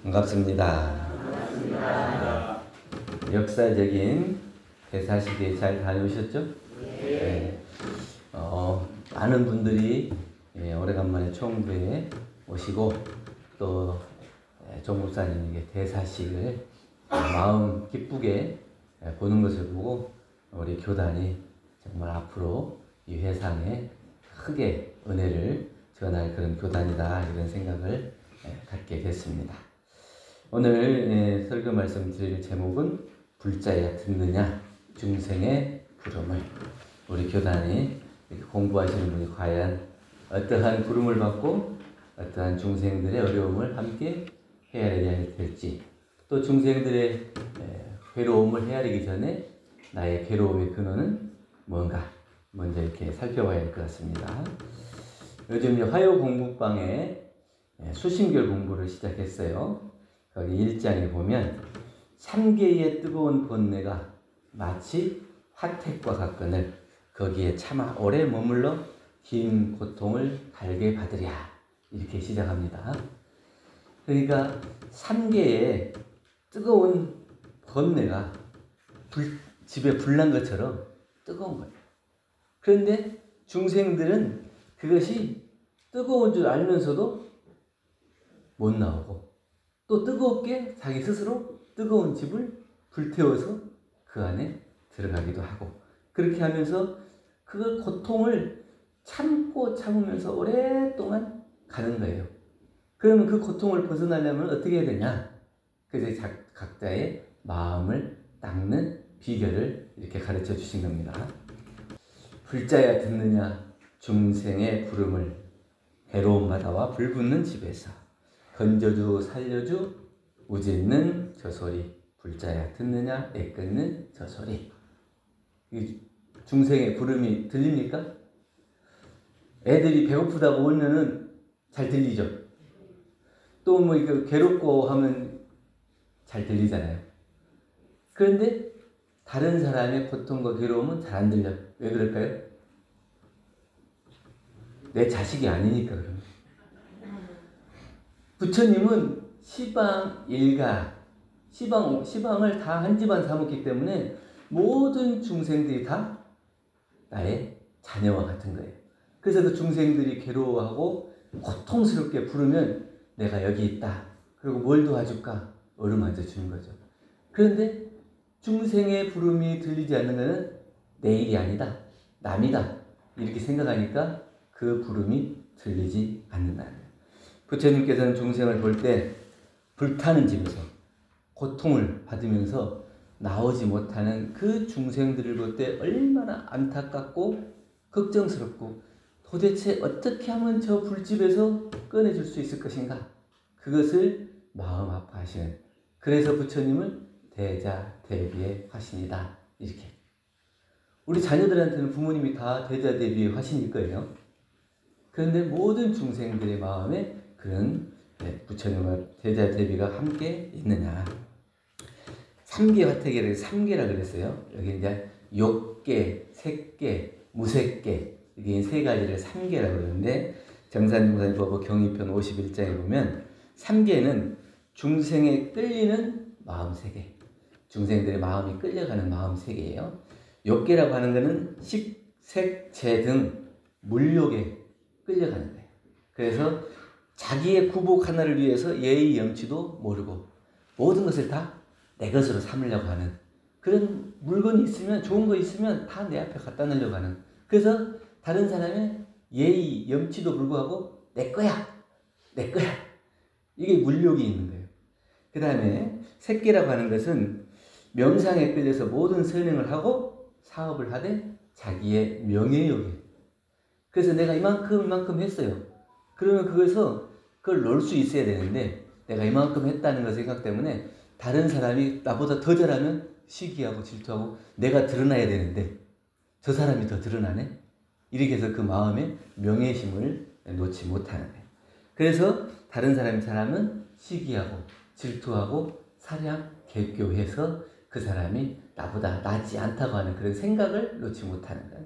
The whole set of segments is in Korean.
반갑습니다. 반갑습니다. 역사적인 대사시대 잘 다녀오셨죠? 네. 많은 분들이 오래간만에 총부에 오시고 또 종 목사님에게 대사식을 마음 기쁘게 보는 것을 보고 우리 교단이 정말 앞으로 이 회상에 크게 은혜를 전할 그런 교단이다, 이런 생각을 갖게 됐습니다. 오늘 설교 말씀 드릴 제목은 불자야 듣느냐, 중생의 부름을. 우리 교단이 이렇게 공부하시는 분이 과연 어떠한 부름을 받고 어떠한 중생들의 어려움을 함께 헤아려야 될지, 또 중생들의 괴로움을 헤아리기 전에 나의 괴로움의 근원은 뭔가 먼저 이렇게 살펴봐야 할 것 같습니다. 요즘 화요 공부방에 수신결 공부를 시작했어요. 거기 1장에 보면 삼계의 뜨거운 번뇌가 마치 화택과 같거늘 거기에 차마 오래 머물러 긴 고통을 달게 받으랴, 이렇게 시작합니다. 그러니까 삼계의 뜨거운 번뇌가 집에 불난 것처럼 뜨거운 거예요. 그런데 중생들은 그것이 뜨거운 줄 알면서도 못 나오고, 또 뜨겁게 자기 스스로 뜨거운 집을 불태워서 그 안에 들어가기도 하고, 그렇게 하면서 그 고통을 참으면서 오랫동안 가는 거예요. 그러면 그 고통을 벗어나려면 어떻게 해야 되냐? 그래서 각자의 마음을 닦는 비결을 이렇게 가르쳐 주신 겁니다. 불자야 듣느냐, 중생의 부름을. 해로운 바다와 불붙는 집에서 건져주 살려주 우짖는 저 소리. 불자야 듣느냐, 애끓는 저 소리. 이 중생의 부름이 들립니까? 애들이 배고프다고 울면은 잘 들리죠? 또 뭐 이거 괴롭고 하면 잘 들리잖아요. 그런데 다른 사람의 고통과 괴로움은 잘 안 들려. 왜 그럴까요? 내 자식이 아니니까 그런 거예요. 부처님은 시방 일가, 시방을 다 한 집안 삼았기 때문에 모든 중생들이 다 나의 자녀와 같은 거예요. 그래서 그 중생들이 괴로워하고 고통스럽게 부르면 내가 여기 있다, 그리고 뭘 도와줄까? 어루만져 주는 거죠. 그런데 중생의 부름이 들리지 않는 것은 내 일이 아니다, 남이다, 이렇게 생각하니까 그 부름이 들리지 않는다는 거예요. 부처님께서는 중생을 볼 때 불타는 집에서 고통을 받으면서 나오지 못하는 그 중생들을 볼 때 얼마나 안타깝고 걱정스럽고, 도대체 어떻게 하면 저 불집에서 꺼내줄 수 있을 것인가, 그것을 마음 아파하시는, 그래서 부처님을 대자대비의 화신이다, 이렇게. 우리 자녀들한테는 부모님이 다 대자대비의 화신일 거예요. 그런데 모든 중생들의 마음에 그런 부처님과 대자대비가 함께 있느냐. 삼계 화택이라고, 삼계라 그랬어요. 여기 이제 욕계, 색계, 무색계, 이게 세 가지를 삼계라고 그러는데, 정산중산의 법어 경의편 51장에 보면 삼계는 중생에 끌리는 마음 세계, 중생들의 마음이 끌려가는 마음 세계예요. 욕계라고 하는 것은 식, 색, 재 등 물욕에 끌려가는 거예요. 그래서 자기의 구복 하나를 위해서 예의 염치도 모르고 모든 것을 다 내 것으로 삼으려고 하는, 그런 물건이 있으면, 좋은 거 있으면 다 내 앞에 갖다 놓으려고 하는, 그래서 다른 사람의 예의 염치도 불구하고 내 거야, 내 거야, 이게 물욕이 있는 거예요. 그 다음에 색계라고 하는 것은 명상에 끌려서 모든 선행을 하고 사업을 하되 자기의 명예욕이에요. 그래서 내가 이만큼 했어요. 그러면 그걸 놓을 수 있어야 되는데, 내가 이만큼 했다는 그 생각 때문에 다른 사람이 나보다 더 잘하면 시기하고 질투하고 내가 드러나야 되는데 저 사람이 더 드러나네? 이렇게 해서 그 마음에 명예심을 놓지 못하는 거예요. 그래서 다른 사람이 잘하면 시기하고 질투하고 사량, 개교해서 그 사람이 나보다 낫지 않다고 하는 그런 생각을 놓지 못하는 거예요.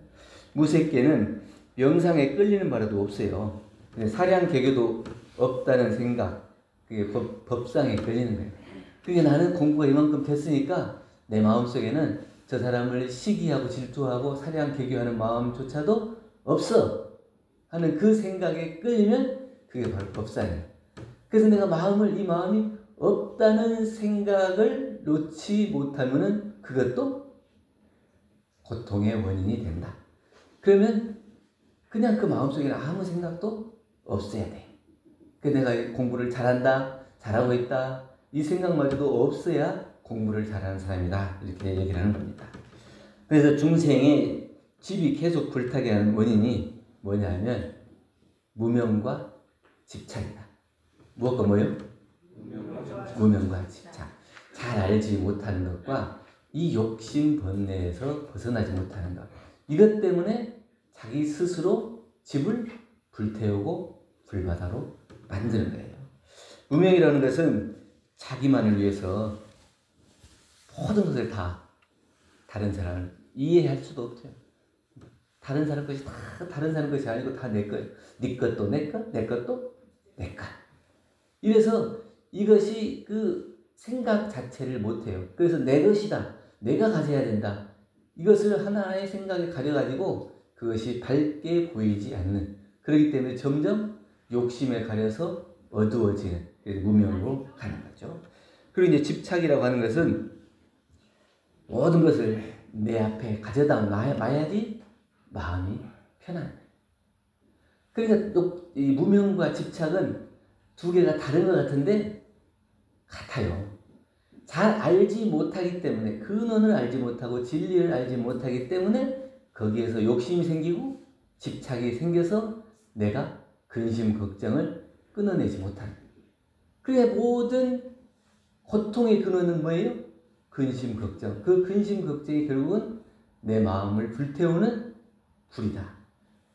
무색계는 명상에 끌리는 바라도 없어요. 사량, 개교도 없다는 생각, 그게 법상에 걸리는 거예요. 그게 나는 공부가 이만큼 됐으니까 내 마음속에는 저 사람을 시기하고 질투하고 사량 개교하는 마음조차도 없어 하는 그 생각에 끌리면 그게 바로 법상이에요. 그래서 내가 이 마음이 없다는 생각을 놓지 못하면은 그것도 고통의 원인이 된다. 그러면 그냥 그 마음속에는 아무 생각도 없어야 돼. 그 내가 공부를 잘한다, 잘하고 있다, 이 생각마저도 없어야 공부를 잘하는 사람이다. 이렇게 얘기를 하는 겁니다. 그래서 중생의 집이 계속 불타게 하는 원인이 뭐냐면 무명과 집착이다. 무엇과 뭐요? 무명과 집착. 잘 알지 못하는 것과 이 욕심 번뇌에서 벗어나지 못하는 것. 이것 때문에 자기 스스로 집을 불태우고 불바다로 만드는 거예요. 무명이라는 것은 자기만을 위해서 모든 것을 다 다른 사람을 이해할 수도 없죠. 다른 사람 것이 다 다른 사람 것이 아니고 다 내 거예요. 네 것도 내 것, 내 것도 내 것. 이래서 이것이 그 생각 자체를 못해요. 그래서 내 것이다, 내가 가져야 된다. 이것을 하나의 생각에 가려가지고 그것이 밝게 보이지 않는, 그렇기 때문에 점점 욕심에 가려서 어두워지는 무명으로 가는 거죠. 그리고 이제 집착이라고 하는 것은 모든 것을 내 앞에 가져다 놔야지 마음이 편안해요. 그러니까 이 무명과 집착은 두 개가 다른 것 같은데 같아요. 잘 알지 못하기 때문에, 근원을 알지 못하고 진리를 알지 못하기 때문에 거기에서 욕심이 생기고 집착이 생겨서 내가 근심 걱정을 끊어내지 못하는 거예요. 그래 모든 고통의 근원은 뭐예요? 근심 걱정. 그 근심 걱정이 결국은 내 마음을 불태우는 불이다.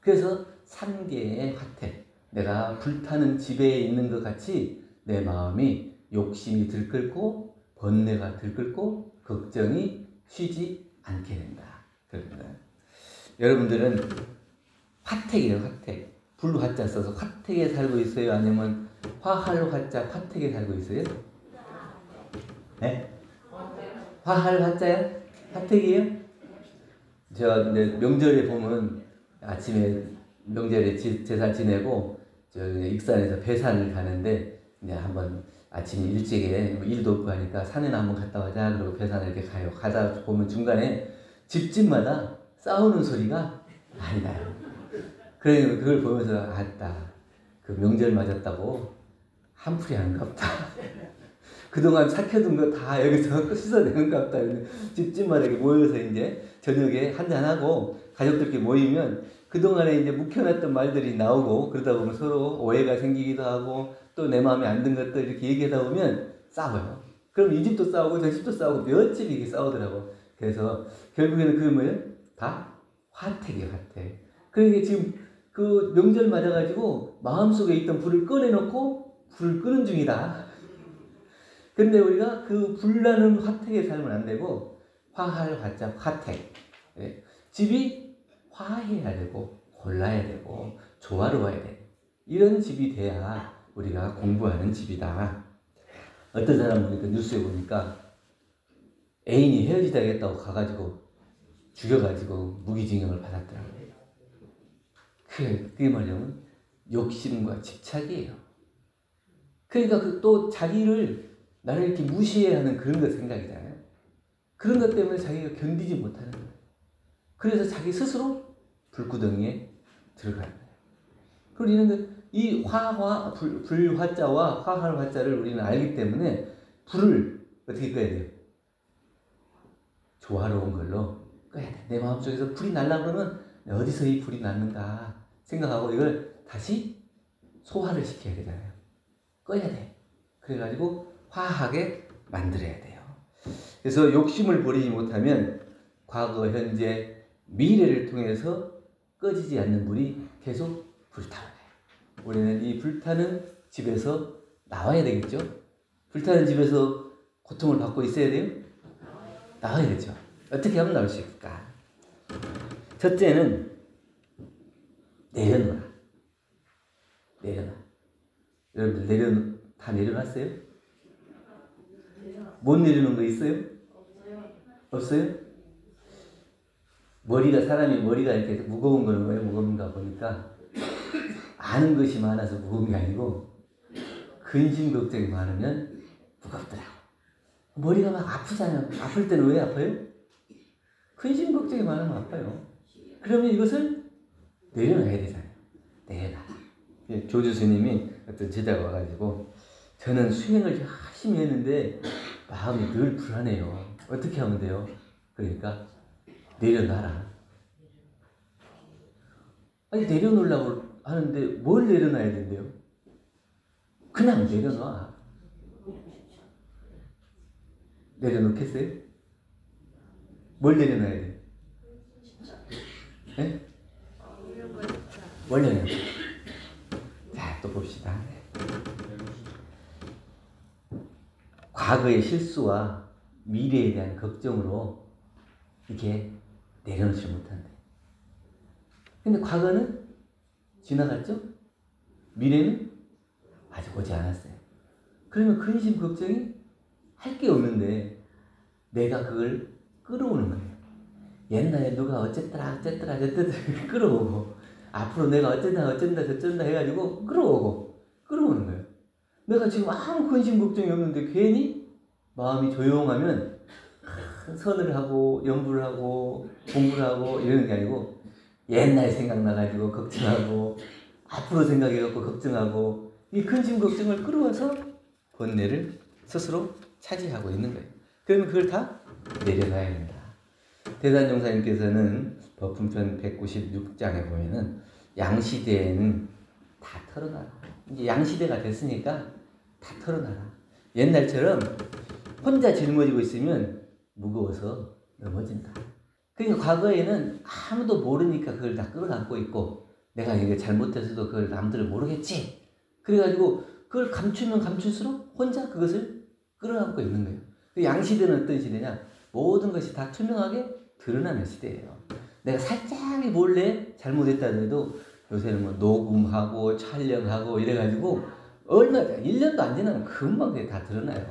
그래서 3개의 화택, 내가 불타는 집에 있는 것 같이 내 마음이 욕심이 들끓고 번뇌가 들끓고 걱정이 쉬지 않게 된다. 그럽니다. 여러분들은 화택이에요. 화택. 불화자 써서 화택에 살고 있어요? 아니면 화할화자 화택에 살고 있어요? 네? 화할화자요? 화택이에요? 제가 명절에 보면 아침에 명절에 제사 지내고 저 익산에서 배산을 가는데 이제 한번 아침 일찍에 일도 없고 하니까 산에나 한번 갔다 와자 그러고 배산을 이렇게 가요. 가다 보면 중간에 집집마다 싸우는 소리가 많이 나요. 그래 그걸 보면서 아따 그 명절 맞았다고 한풀이 하는갑다. 그동안 삭혀둔 거 다 여기서 씻어내는갑다. 집집마다 이렇게 모여서 이제 저녁에 한잔하고 가족들끼리 모이면 그동안에 이제 묵혀놨던 말들이 나오고 그러다 보면 서로 오해가 생기기도 하고 또 내 마음에 안 든 것들 이렇게 얘기하다 보면 싸워요. 그럼 이 집도 싸우고 저 집도 싸우고 몇 집이 이렇게 싸우더라고. 그래서 결국에는 그게 뭐예요? 다 화택이에요, 화택. 그러니까 지금 그 명절 맞아가지고 마음속에 있던 불을 꺼내놓고 불을 끄는 중이다. 근데 우리가 그 불나는 화택에 살면 안 되고 화할 화자 화택. 집이 화해야 되고 골라야 되고 조화로워야 돼. 이런 집이 돼야 우리가 공부하는 집이다. 어떤 사람 보니까 뉴스에 보니까 애인이 헤어지다 했다고 가가지고 죽여가지고 무기징역을 받았더라고요. 그게 뭐냐면 욕심과 집착이에요. 그러니까 또 자기를 나를 이렇게 무시해야 하는 그런 거 생각이잖아요. 그런 것 때문에 자기가 견디지 못하는 거예요. 그래서 자기 스스로 불구덩이에 들어가는 거예요. 그리고 이 불화자와 화할 화자를 우리는 알기 때문에 불을 어떻게 꺼야 돼요? 조화로운 걸로 꺼야 돼. 내 마음속에서 불이 날라 그러면 어디서 이 불이 났는가 생각하고 이걸 다시 소화를 시켜야 되잖아요. 꺼야 돼. 그래가지고 화하게 만들어야 돼요. 그래서 욕심을 버리지 못하면 과거, 현재, 미래를 통해서 꺼지지 않는 불이 계속 불타요. 우리는 이 불타는 집에서 나와야 되겠죠? 불타는 집에서 고통을 받고 있어야 돼요? 나와야 되죠. 어떻게 하면 나올 수 있을까? 첫째는 내려놓아. 여러분들 다 내려놨어요? 못 내려놓은 거 있어요? 없어요? 사람이 머리가 이렇게 무거운 거는 왜 무거운가 보니까 아는 것이 많아서 무거운 게 아니고 근심 걱정이 많으면 무겁더라고. 머리가 막 아프잖아요. 아플 때는 왜 아파요? 근심 걱정이 많으면 아파요. 그러면 이것을 내려놔야 되잖아요. 내려놔. 조주 스님이 어떤 제자가 와가지고 저는 수행을 열심히 했는데 마음이 늘 불안해요. 어떻게 하면 돼요? 그러니까 내려놔라. 아니 내려놓으려고 하는데 뭘 내려놔야 된대요? 그냥 내려놔. 내려놓겠어요? 뭘 내려놔야 돼? 네? 뭘 내려놔? 자, 또 봅시다. 과거의 실수와 미래에 대한 걱정으로 이렇게 내려놓지 못한대. 근데 과거는 지나갔죠? 미래는 아직 오지 않았어요. 그러면 근심 걱정이 할 게 없는데 내가 그걸 끌어오는 거예요. 옛날에 누가 어쨌더라 끌어오고 앞으로 내가 어쩐다 저쩐다 해가지고 끌어오는 거예요. 내가 지금 아무 근심 걱정이 없는데 괜히 마음이 조용하면 선을 하고 연부를 하고 공부를 하고 이러는 게 아니고 옛날 생각나가지고 걱정하고 앞으로 생각해갖고 걱정하고 이 근심 걱정을 끌어와서 번뇌를 스스로 차지하고 있는 거예요. 그러면 그걸 다 내려놔야 된다. 대산종사님께서는 법품편 196장에 보면은 양시대에는 다 털어놔라. 이제 양시대가 됐으니까 다 털어놔라. 옛날처럼 혼자 짊어지고 있으면 무거워서 넘어진다. 그러니까 과거에는 아무도 모르니까 그걸 다 끌어안고 있고 내가 이게 잘못해서도 그걸 남들은 모르겠지. 그래가지고 그걸 감추면 감출수록 혼자 그것을 끌어안고 있는 거예요. 그 양시대는 어떤 시대냐? 모든 것이 다 투명하게 드러나는 시대예요. 내가 살짝이 몰래 잘못했다고 요새는 뭐 녹음하고 촬영하고 이래가지고 얼마 1년도 안 지나면 금방 그게 다 드러나요.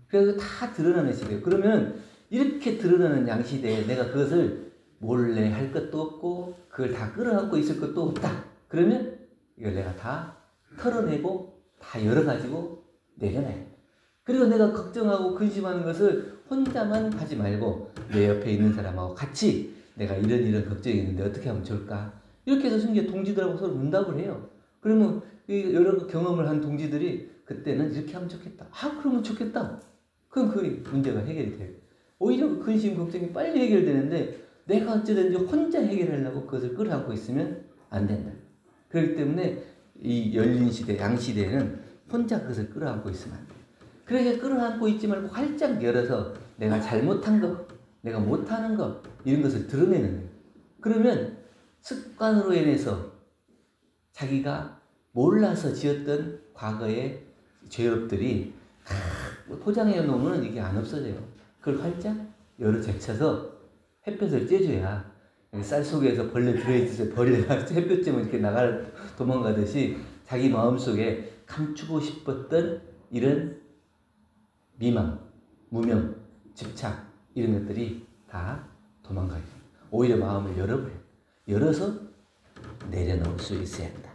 그래서 다 드러나는 시대예요. 그러면 이렇게 드러나는 양시대에 내가 그것을 몰래 할 것도 없고 그걸 다 끌어안고 있을 것도 없다. 그러면 이걸 내가 다 털어내고 다 열어가지고 내려놔요. 그리고 내가 걱정하고 근심하는 것을 혼자만 하지 말고 내 옆에 있는 사람하고 같이 내가 이런 걱정이 있는데 어떻게 하면 좋을까? 이렇게 해서 승계 동지들하고 서로 문답을 해요. 그러면 여러 경험을 한 동지들이 그때는 이렇게 하면 좋겠다. 그러면 좋겠다. 그럼 그 문제가 해결이 돼요. 오히려 그 근심 걱정이 빨리 해결되는데 내가 어찌든지 혼자 해결하려고 그것을 끌어안고 있으면 안 된다. 그렇기 때문에 이 열린 시대, 양시대에는 혼자 그것을 끌어안고 있으면 안 돼. 그렇게 끌어안고 있지 말고 활짝 열어서 내가 잘못한 것, 내가 못하는 것 이런 것을 드러내는 거예요. 그러면 습관으로 인해서 자기가 몰라서 지었던 과거의 죄업들이 포장해 놓으면 이게 안 없어져요. 그걸 활짝 열어 제쳐서 햇볕을 쬐줘야 쌀 속에서 벌레 들어있어서 벌레가 햇볕 쬐면 이렇게 도망가듯이 자기 마음속에 감추고 싶었던 이런 미망, 무명, 집착 이런 것들이 다 도망가요. 오히려 마음을 열어버려요. 열어서 내려놓을 수 있어야 한다.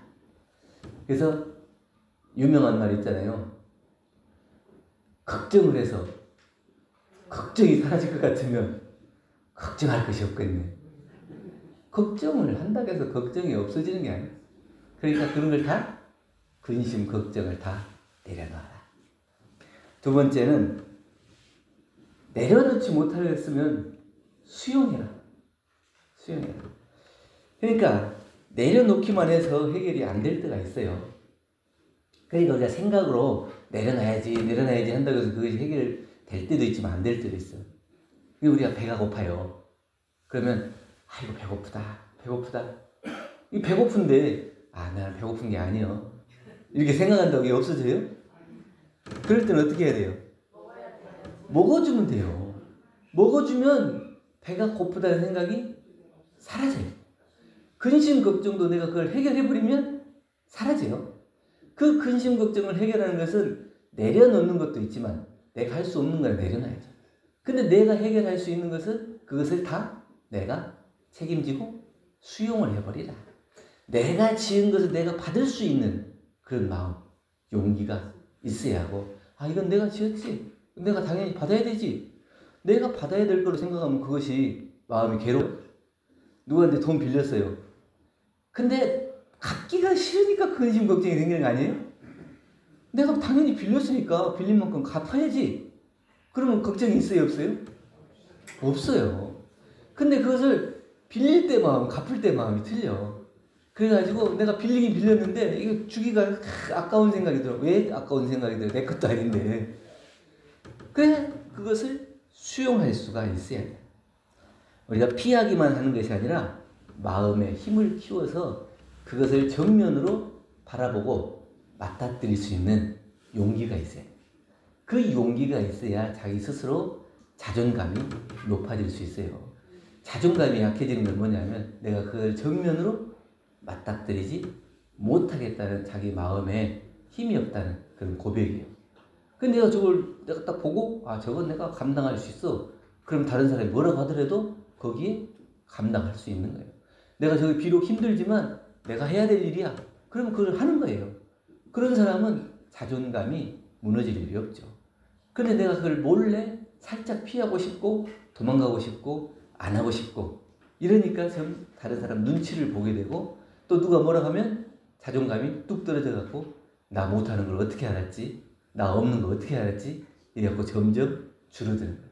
그래서 유명한 말 있잖아요. 걱정을 해서 걱정이 사라질 것 같으면 걱정할 것이 없겠네. 걱정을 한다고 해서 걱정이 없어지는 게 아니에요. 그러니까 그런 걸 다 근심, 걱정을 다 내려놔라. 두 번째는 내려놓지 못하겠으면 수용해라. 그러니까 내려놓기만 해서 해결이 안 될 때가 있어요. 그러니까 우리가 생각으로 내려놔야지 한다고 해서 그것이 해결될 때도 있지만 안 될 때도 있어요. 우리가 배가 고파요. 그러면 아이고 배고프다. 이 배고픈데 나는 배고픈 게 아니요. 이렇게 생각한다고 이게 없어져요? 그럴 때는 어떻게 해야 돼요? 먹어주면 돼요. 먹어주면 배가 고프다는 생각이 사라져요. 근심 걱정도 내가 그걸 해결해버리면 사라져요. 그 근심 걱정을 해결하는 것은 내려놓는 것도 있지만 내가 할 수 없는 걸 내려놔야죠. 근데 내가 해결할 수 있는 것은 그것을 다 내가 책임지고 수용을 해버리라. 내가 지은 것을 내가 받을 수 있는 그런 마음, 용기가 있어야 하고, 아, 이건 내가 지었지. 내가 당연히 받아야 되지. 내가 받아야 될 거로 생각하면 그것이 마음이 괴로워. 누구한테 돈 빌렸어요. 근데 갚기가 싫으니까 근심 걱정이 생기는 거 아니에요? 내가 당연히 빌렸으니까 빌린 만큼 갚아야지. 그러면 걱정이 있어요, 없어요? 없어요. 근데 그것을 빌릴 때 마음, 갚을 때 마음이 틀려. 그래가지고 내가 빌리긴 빌렸는데 이거 주기가 아까운 생각이 들어. 왜 아까운 생각이 들어? 내 것도 아닌데. 그래, 그것을 수용할 수가 있어야 돼. 우리가 피하기만 하는 것이 아니라 마음에 힘을 키워서 그것을 정면으로 바라보고 맞닥뜨릴 수 있는 용기가 있어요. 그 용기가 있어야 자기 스스로 자존감이 높아질 수 있어요. 자존감이 약해지는 건 뭐냐면 내가 그걸 정면으로 맞닥뜨리지 못하겠다는 자기 마음에 힘이 없다는 그런 고백이에요. 근데 내가 저걸 내가 딱 보고 아, 저건 내가 감당할 수 있어. 그럼 다른 사람이 뭐라고 하더라도 거기에 감당할 수 있는 거예요. 내가 저기 비록 힘들지만 내가 해야 될 일이야. 그러면 그걸 하는 거예요. 그런 사람은 자존감이 무너질 일이 없죠. 근데 내가 그걸 몰래 살짝 피하고 싶고 도망가고 싶고 안 하고 싶고 이러니까 좀 다른 사람 눈치를 보게 되고 또 누가 뭐라 하면 자존감이 뚝 떨어져 갖고 나 못하는 걸 어떻게 알았지? 나 없는 거 어떻게 알았지? 이래갖고 점점 줄어드는 거예요.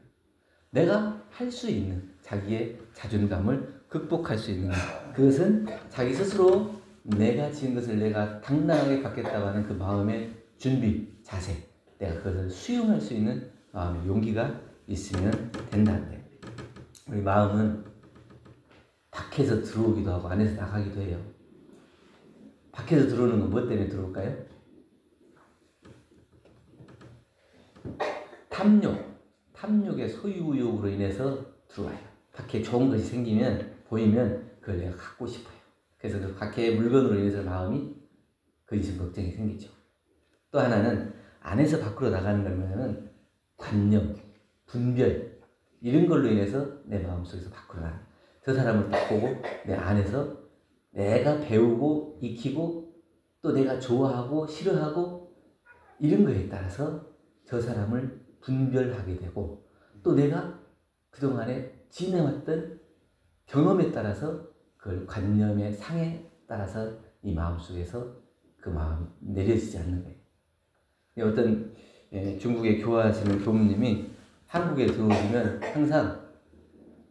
내가 할 수 있는 자기의 자존감을 극복할 수 있는 그것은 자기 스스로 내가 지은 것을 내가 당당하게 받겠다고 하는 그 마음의 준비, 자세, 내가 그것을 수용할 수 있는 마음의 용기가 있으면 된다는 거예요. 우리 마음은 밖에서 들어오기도 하고 안에서 나가기도 해요. 밖에서 들어오는 건 뭐 때문에 들어올까요? 탐욕의 소유욕으로 인해서 들어와요. 밖에 좋은 것이 생기면 보이면 그걸 내가 갖고 싶어요. 그래서 그 밖에 물건으로 인해서 마음이 근심 걱정이 생기죠. 또 하나는 안에서 밖으로 나가는 거는 관념, 분별 이런 걸로 인해서 내 마음속에서 밖으로 나가요. 저 사람을 딱 보고 내 안에서 내가 배우고 익히고 또 내가 좋아하고 싫어하고 이런 거에 따라서 저 사람을 분별하게 되고 또 내가 그동안에 지내왔던 경험에 따라서 그 관념의 상에 따라서 이 마음속에서 그 마음이 내려지지 않는 거예요. 어떤 중국에 교화하시는 교무님이 한국에 들어오시면 항상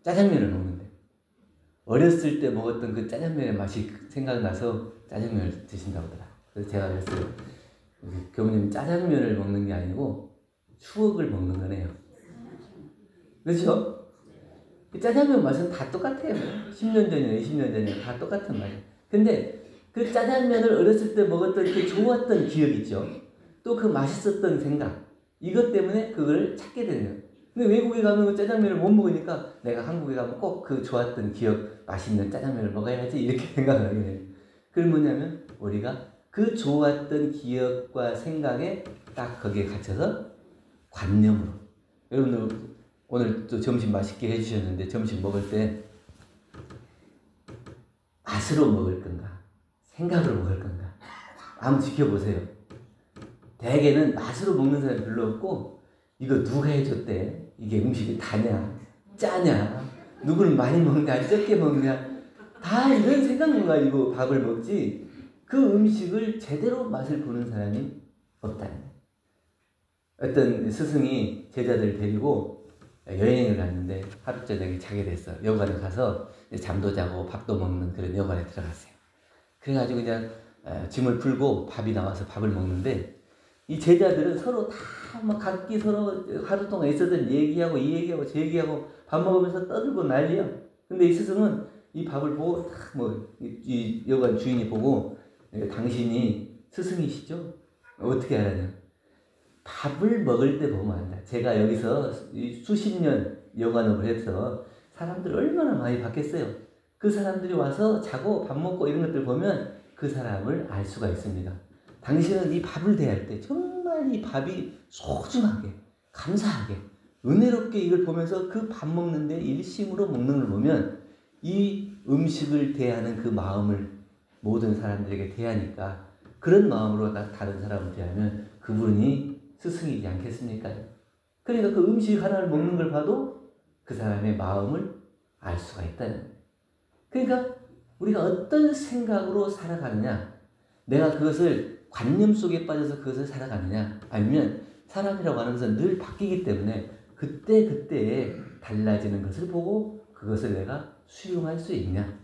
짜장면을 먹는데 어렸을 때 먹었던 그 짜장면의 맛이 생각나서 짜장면을 드신다고 하더라고요. 그래서 제가 그랬어요. 교무님 짜장면을 먹는 게 아니고 추억을 먹는 거네요. 그렇죠? 짜장면 맛은 다 똑같아요. 10년 전이나 20년 전이나 다 똑같은 맛이에요. 근데 그 짜장면을 어렸을 때 먹었던 그 좋았던 기억 있죠? 또 그 맛있었던 생각 이것 때문에 그걸 찾게 되는 거예요. 근데 외국에 가면 그 짜장면을 못 먹으니까 내가 한국에 가면 꼭 그 좋았던 기억 맛있는 짜장면을 먹어야지 이렇게 생각을 하게 돼요. 그건 뭐냐면 우리가 그 좋았던 기억과 생각에 딱 거기에 갇혀서 관념으로 여러분들 오늘 또 점심 맛있게 해주셨는데 점심 먹을 때 맛으로 먹을 건가 생각으로 먹을 건가 한번 지켜보세요. 대개는 맛으로 먹는 사람이 별로 없고 이거 누가 해줬대? 이게 음식이 다냐? 짜냐? 누구는 많이 먹냐? 적게 먹냐? 다 이런 생각만 가지고 밥을 먹지 그 음식을 제대로 맛을 보는 사람이 없다는 거예요. 어떤 스승이 제자들 데리고 여행을 갔는데 하루 저녁에 자게 됐어. 여관에 가서 잠도 자고 밥도 먹는 그런 여관에 들어갔어요. 그래가지고 그냥 짐을 풀고 밥이 나와서 밥을 먹는데 이 제자들은 서로 다 막 각기 서로 하루 동안 있었던 얘기하고 이 얘기하고 저 얘기하고 밥 먹으면서 떠들고 난리야. 근데 이 스승은 이 밥을 보고 이 여관 주인이 보고 당신이 스승이시죠? 어떻게 알아요? 밥을 먹을 때 보면 안다. 제가 여기서 수십 년 여관업을 해서 사람들 얼마나 많이 봤겠어요. 그 사람들이 와서 자고 밥 먹고 이런 것들 보면 그 사람을 알 수가 있습니다. 당신은 이 밥을 대할 때 정말 이 밥이 소중하게, 감사하게, 은혜롭게 이걸 보면서 그 밥 먹는데 일심으로 먹는 걸 보면 이 음식을 대하는 그 마음을 모든 사람들에게 대하니까 그런 마음으로 다른 사람을 대하면 그분이 스승이지 않겠습니까? 그러니까 그 음식 하나를 먹는 걸 봐도 그 사람의 마음을 알 수가 있다는 거예요. 그러니까 우리가 어떤 생각으로 살아가느냐, 내가 그것을 관념 속에 빠져서 그것을 살아가느냐, 아니면 사람이라고 하는 것은 늘 바뀌기 때문에 그때그때에 달라지는 것을 보고 그것을 내가 수용할 수 있냐.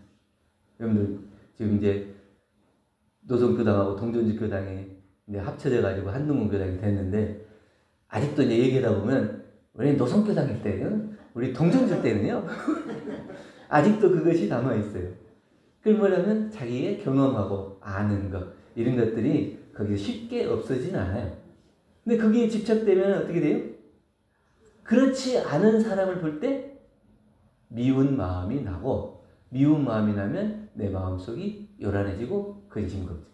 여러분들 지금 이제 노선교당하고 동전주교당이 이제 합쳐져가지고 한동훈교당이 됐는데 아직도 이제 얘기하다 보면 우리 노선교당일 때는 우리 동전주 때는요 아직도 그것이 남아있어요. 그걸 뭐냐면 자기의 경험하고 아는 것 이런 것들이 거기서 쉽게 없어지진 않아요. 근데 거기에 집착되면 어떻게 돼요? 그렇지 않은 사람을 볼 때 미운 마음이 나고 미운 마음이 나면 내 마음속이 요란해지고 근심걱정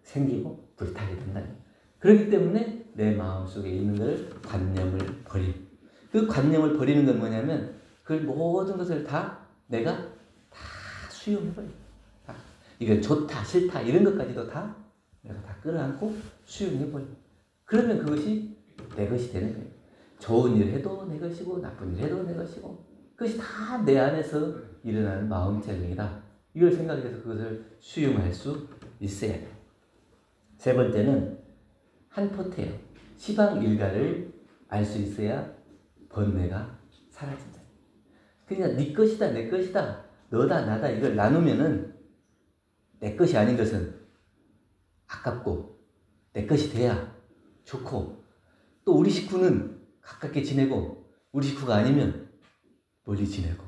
생기고 불타게 된다. 그렇기 때문에 내 마음속에 있는 것을 관념을 버리고 그 관념을 버리는 건 뭐냐면 그 모든 것을 다 내가 다 수용해버려요. 이거 좋다 싫다 이런 것까지도 다 내가 다 끌어안고 수용해버려요. 그러면 그것이 내 것이 되는 거예요. 좋은 일 해도 내 것이고 나쁜 일 해도 내 것이고 그것이 다 내 안에서 일어나는 마음작용이다. 이걸 생각해서 그것을 수용할 수 있어야 돼요. 세 번째는 한 포트예요. 시방 일가를 알 수 있어야 번뇌가 사라진다. 그냥 네 것이다 내 것이다 너다 나다 이걸 나누면은 내 것이 아닌 것은 아깝고 내 것이 돼야 좋고 또 우리 식구는 가깝게 지내고 우리 식구가 아니면 멀리 지내고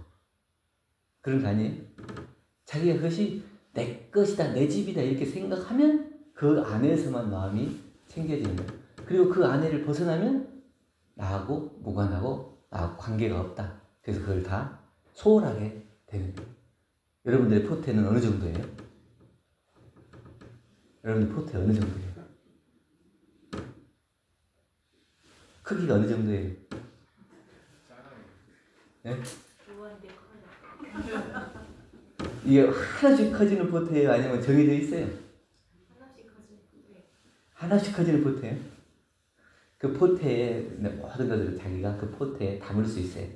그런 거 아니에요? 자기가 그것이 내 것이다 내 집이다 이렇게 생각하면 그 안에서만 마음이 챙겨지는 거예요. 그리고 그 안에를 벗어나면 나하고 무관하고 나하고 관계가 없다. 그래서 그걸 다 소홀하게 되는 거예요. 여러분들의 포태는 어느 정도예요? 여러분들 포태 어느 정도예요? 크기가 어느 정도예요? 네? 이게 하나씩 커지는 포태예요? 아니면 정해져 있어요? 하나씩 커지는 포태예요? 그 포태에 모든 것들을 자기가 그 포태에 담을 수 있어요.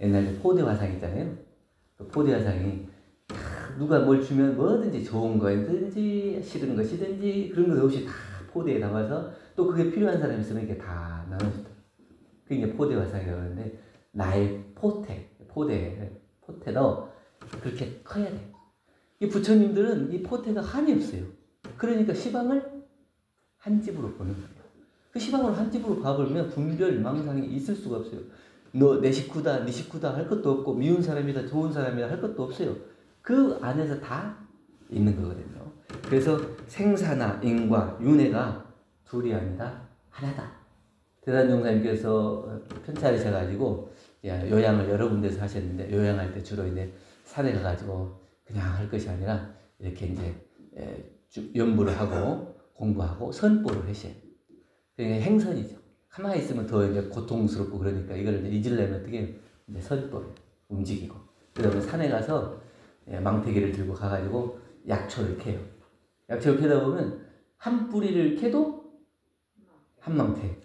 옛날에 포대 화상 있잖아요. 그 포대 화상이 누가 뭘 주면 뭐든지 좋은 거든지 싫은 것이든지 그런 것 없이 다 포대에 담아서 또 그게 필요한 사람이 있으면 이렇게 다 나눠준다. 그게 이제 포대 화상이라고 하는데 나의 포태도 그렇게 커야 돼. 이 부처님들은 이 포태가 한이 없어요. 그러니까 시방을 한 집으로 보는 거예요. 그 시방을 한 집으로 봐버리면 분별, 망상이 있을 수가 없어요. 너 내 식구다, 네 식구다 할 것도 없고 미운 사람이다, 좋은 사람이다 할 것도 없어요. 그 안에서 다 있는 거거든요. 그래서 생사나 인과 윤회가 둘이 아니라 하나다. 대단종사님께서 편차하셔가지고 요양을 여러 군데서 하셨는데 요양할 때 주로 이제 산에 가가지고 그냥 할 것이 아니라 이렇게 이제 연부를 하고 공부하고 선보를 하셔요. 그러니까 행선이죠. 가만히 있으면 더 이제 고통스럽고 그러니까 이걸 이제 잊으려면 어떻게 이제 선보를 움직이고 그다음에 산에 가서 망태기를 들고 가가지고 약초를 캐요. 약초를 캐다 보면 한 뿌리를 캐도 한 망태,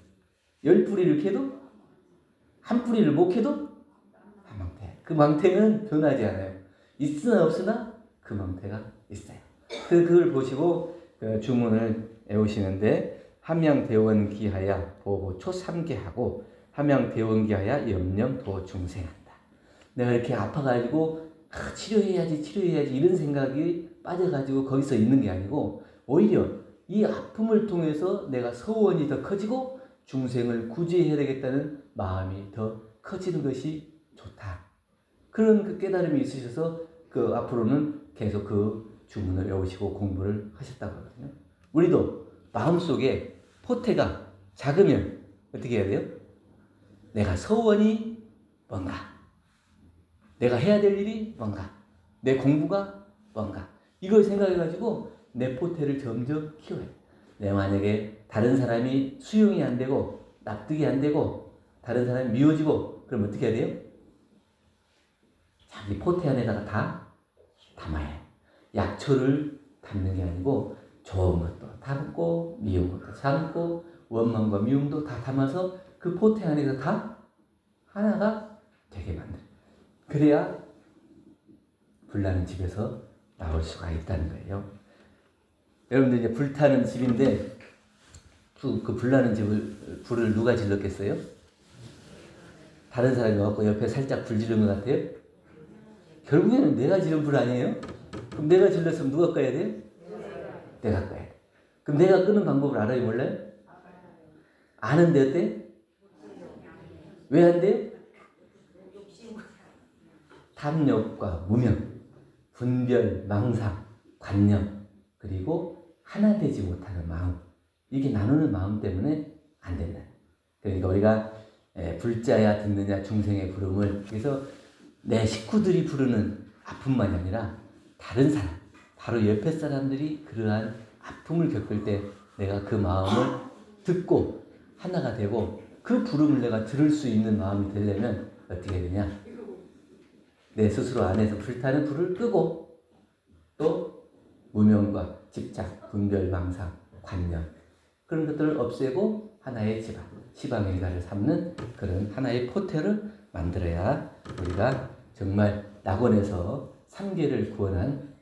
10뿌리를 캐도 한 뿌리를 못 캐도 한 망태. 그 망태는 변하지 않아요. 있으나 없으나 그 망태가 있어요. 그걸 보시고 주문을 외우시는데 함양대원기하야 보보 초삼계하고 함양대원기하야 염념도 중생한다. 내가 이렇게 아파가지고 치료해야지 이런 생각이 빠져가지고 거기서 있는 게 아니고 오히려 이 아픔을 통해서 내가 서원이 더 커지고 중생을 구제해야 되겠다는 마음이 더 커지는 것이 좋다. 그런 그 깨달음이 있으셔서 그 앞으로는 계속 그 주문을 외우시고 공부를 하셨다고 하거든요. 우리도 마음속에 포태가 작으면 어떻게 해야 돼요? 내가 서원이 뭔가, 내가 해야 될 일이 뭔가, 내 공부가 뭔가 이걸 생각해가지고 내 포태를 점점 키워야 돼. 내 만약에 다른 사람이 수용이 안 되고 납득이 안 되고 다른 사람이 미워지고 그럼 어떻게 해야 돼요? 자기 포테 안에다가 다 담아야 해요. 약초를 담는 게 아니고 좋은 것도 담고 미운 것도 담고 원망과 미움도 다 담아서 그 포테 안에서 다 하나가 되게 만들어요. 그래야 불나는 집에서 나올 수가 있다는 거예요. 여러분들 이제 불타는 집인데 그 불나는 불을 누가 질렀겠어요? 다른 사람이 와서 옆에 살짝 불 지른 것 같아요? 결국에는 내가 지른 불 아니에요? 그럼 내가 질렀으면 누가 꺼야 돼요? 내가 꺼야 돼. 그럼 내가 끄는 방법을 알아요, 몰라요? 아는데 어때? 왜 안 돼요? 탐욕과 무명, 분별, 망상, 관념, 그리고 하나 되지 못하는 마음. 이게 나누는 마음 때문에 안 된다. 그러니까 우리가 불자야 듣느냐 중생의 부름을, 그래서 내 식구들이 부르는 아픔만이 아니라 다른 사람, 바로 옆에 사람들이 그러한 아픔을 겪을 때 내가 그 마음을 듣고 하나가 되고 그 부름을 내가 들을 수 있는 마음이 되려면 어떻게 되냐? 내 스스로 안에서 불타는 불을 끄고 또 무명과 집착, 분별, 망상, 관념 그런 것들을 없애고 하나의 지방, 시방일가를 삼는 그런 하나의 포태를 만들어야 우리가 정말 낙원에서 3계를 구원한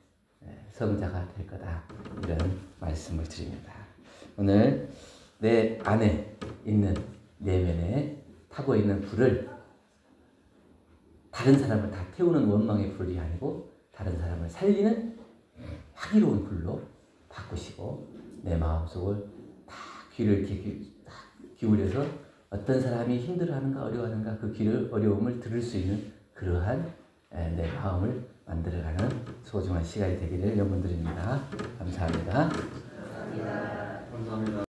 성자가 될 거다. 이런 말씀을 드립니다. 오늘 내 안에 있는 내면에 타고 있는 불을 다른 사람을 다 태우는 원망의 불이 아니고 다른 사람을 살리는 화기로운 불로 바꾸시고 내 마음속을 다 귀를 기울여서 어떤 사람이 힘들어하는가 어려워하는가 그 어려움을 들을 수 있는 그러한 내 마음을 만들어가는 소중한 시간이 되기를 염원드립니다. 감사합니다. 감사합니다.